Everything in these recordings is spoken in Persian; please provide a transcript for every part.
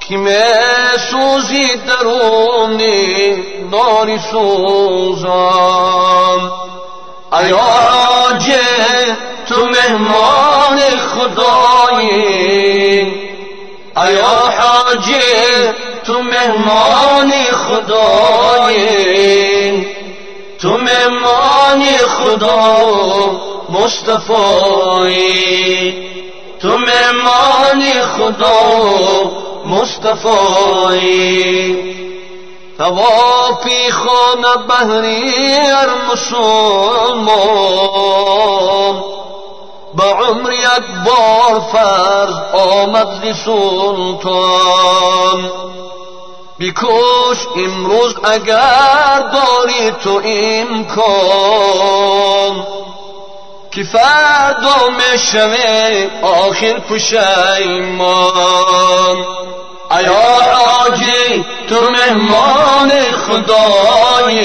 کیمه سوزی درونی داری سوزان. ای حاجی تو مهمان خدایی، ای حاجی تو مهمان خدایی، تو مهمان خدا مصطفی، تو مهمان خدا مصطفی. توافی خانه بهری هر مسلمان، به عمر یک بار فرض آمد ز سلطان. بیکش امروز اگر داری تو امکان، که فردا میشوی آخر پشیمان. ای حاجی تو مهمان خدایی،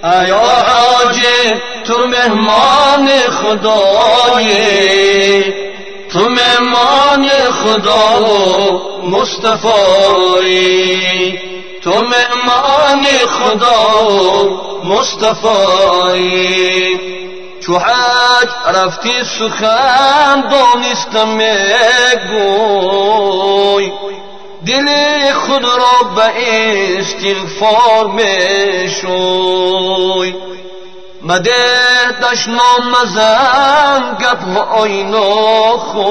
ای حاجی تو مهمان خدایی، تو مهمان خدا مصطفی، تو مهمان خدا مصطفی. چو حج رفتی سخن دانسته میگوی، دل خود را به استغفار میشوی. مده دشنام مزن گپ های ناخوش